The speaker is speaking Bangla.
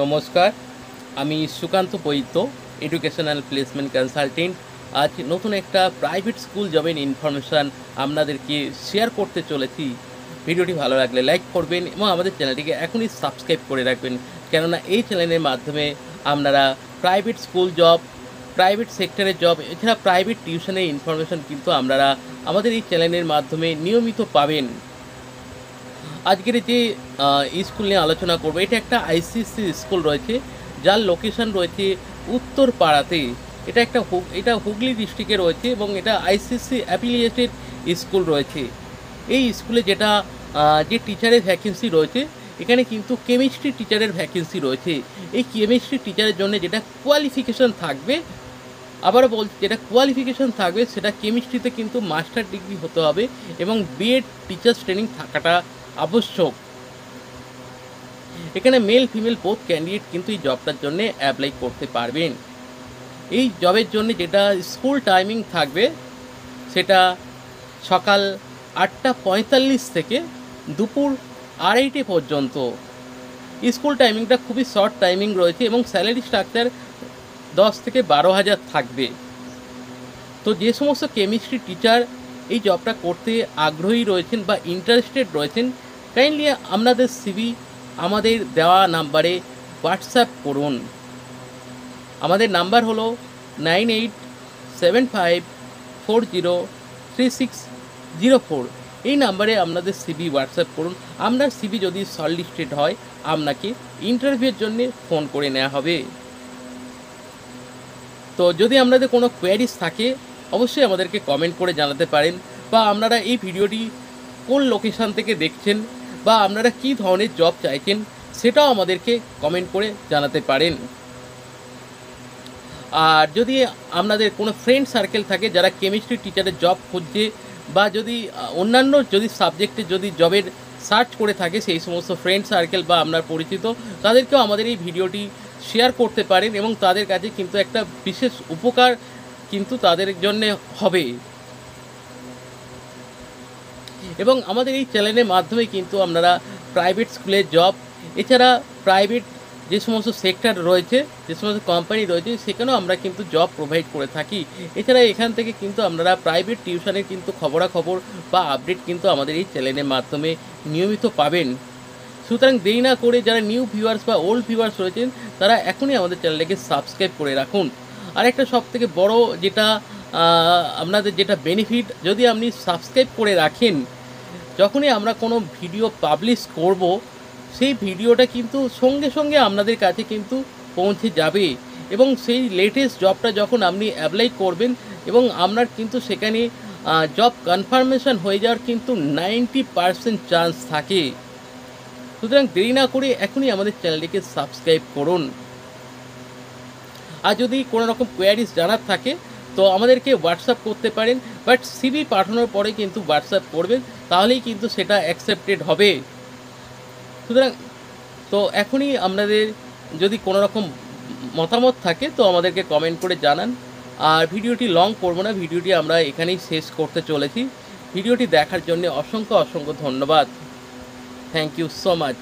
নমস্কার, আমি সুকান্ত বৈদ্য, এডুকেশনাল প্লেসমেন্ট কনসালটেন্ট। আজ নতুন একটা প্রাইভেট স্কুল জবের ইনফরমেশান আপনাদেরকে শেয়ার করতে চলেছি। ভিডিওটি ভালো লাগলে লাইক করবেন এবং আমাদের চ্যানেলটিকে এখনই সাবস্ক্রাইব করে রাখবেন, কেননা এই চ্যানেলের মাধ্যমে আপনারা প্রাইভেট স্কুল জব, প্রাইভেট সেক্টরের জব, এছাড়া প্রাইভেট টিউশনের ইনফরমেশান কিন্তু আপনারা আমাদের এই চ্যানেলের মাধ্যমে নিয়মিত পাবেন। আজকের যে স্কুল নিয়ে আলোচনা করব, এটা একটা আইসিএসসি স্কুল রয়েছে, যার লোকেশন রয়েছে উত্তরপাড়াতে। এটা হুগলি ডিস্ট্রিক্টে রয়েছে এবং এটা আইসিএসসি অ্যাফিলিয়েটেড স্কুল রয়েছে। এই স্কুলে যে টিচারের ভ্যাকেন্সি রয়েছে, এখানে কিন্তু কেমিস্ট্রি টিচারের ভ্যাকেন্সি রয়েছে। এই কেমিস্ট্রি টিচারের জন্য যেটা কোয়ালিফিকেশন থাকবে, আবারও বলছি, যেটা কোয়ালিফিকেশন থাকবে সেটা কেমিস্ট্রিতে কিন্তু মাস্টার ডিগ্রি হতে হবে এবং বিএড টিচার্স ট্রেনিং থাকাটা আবশ্যক। এখানে মেল ফিমেল বোথ ক্যান্ডিডেট কিন্তু এই জবটার জন্য অ্যাপ্লাই করতে পারবেন। এই জবের জন্য যেটা স্কুল টাইমিং থাকবে, সেটা সকাল 8:45 থেকে দুপুর 2:30 পর্যন্ত। স্কুল টাইমিংটা খুবই শর্ট টাইমিং রয়েছে এবং স্যালারি স্ট্রাকচার 10 থেকে 12,000 থাকবে। তো যে সমস্ত কেমিস্ট্রি টিচার এই জবটা করতে আগ্রহী রয়েছেন বা ইন্টারেস্টেড রয়েছেন, কাইন্ডলি আপনাদের সিভি আমাদের দেওয়া নাম্বারে হোয়াটসঅ্যাপ করুন। আমাদের নাম্বার হলো 9875403604। এই নাম্বারে আপনাদের সিভি হোয়াটসঅ্যাপ করুন। আপনার সিভি যদি শর্টলিস্টেড হয়, আপনাকে ইন্টারভিউর জন্য ফোন করে নেওয়া হবে। তো যদি আপনাদের কোনো কোয়ারিজ থাকে, অবশ্যই আমাদেরকে কমেন্ট করে জানাতে পারেন, বা আপনারা এই ভিডিওটি কোন লোকেশান থেকে দেখছেন বা আপনারা কী ধরনের জব চাইছেন সেটাও আমাদেরকে কমেন্ট করে জানাতে পারেন। আর যদি আপনাদের কোনো ফ্রেন্ড সার্কেল থাকে যারা কেমিস্ট্রি টিচারের জব খুঁজছে, বা যদি অন্যান্য সাবজেক্টে জবের সার্চ করে থাকে, সেই সমস্ত ফ্রেন্ড সার্কেল বা আপনার পরিচিত, তাদেরকেও আমাদের এই ভিডিওটি শেয়ার করতে পারেন এবং তাদের কাছে কিন্তু একটা বিশেষ উপকার কিন্তু তাদের জন্যে হবে। এবং আমাদের এই চ্যানেলের মাধ্যমে কিন্তু আপনারা প্রাইভেট স্কুলের জব, এছাড়া প্রাইভেট যে সমস্ত সেক্টর রয়েছে, যে সমস্ত কোম্পানি রয়েছে, সেখানেও আমরা কিন্তু জব প্রোভাইড করে থাকি। এছাড়া এখান থেকে কিন্তু আপনারা প্রাইভেট টিউশনের কিন্তু খবরাখবর বা আপডেট কিন্তু আমাদের এই চ্যানেলের মাধ্যমে নিয়মিত পাবেন। সুতরাং দেরি না করে যারা নিউ ভিউয়ার্স বা ওল্ড ভিউয়ার্স রয়েছেন, তারা এখনই আমাদের চ্যানেলটাকে সাবস্ক্রাইব করে রাখুন। আর একটা সবথেকে বড় আপনাদের যেটা বেনিফিট, যদি আপনি সাবস্ক্রাইব করে রাখেন, যখনই আমরা কোনো ভিডিও পাবলিশ করব, সেই ভিডিওটা কিন্তু সঙ্গে সঙ্গে আপনাদের কাছে কিন্তু পৌঁছে যাবে এবং সেই লেটেস্ট জবটা যখন আপনি অ্যাপ্লাই করবেন এবং আপনার কিন্তু সেখানে জব কনফার্মেশন হয়ে যাওয়ার কিন্তু 90% চান্স থাকে। সুতরাং দেরি না করে এখনই আমাদের চ্যানেলটিকে সাবস্ক্রাইব করুন। আর যদি কোনো রকম কোয়ারিজ জানার থাকে, তো আমাদেরকে হোয়াটসঅ্যাপ করতে পারেন, বাট সিভি পাঠানোর পরে কিন্তু হোয়াটসঅ্যাপ করবেন, তাহলেই কিন্তু সেটা অ্যাকসেপ্টেড হবে। সুতরাং এখনই আপনাদের যদি কোনো রকম মতামত থাকে, তো আমাদেরকে কমেন্ট করে জানান। আর ভিডিওটি লং করব না, ভিডিওটি আমরা এখানেই শেষ করতে চলেছি। ভিডিওটি দেখার জন্য অসংখ্য ধন্যবাদ। Thank you so much.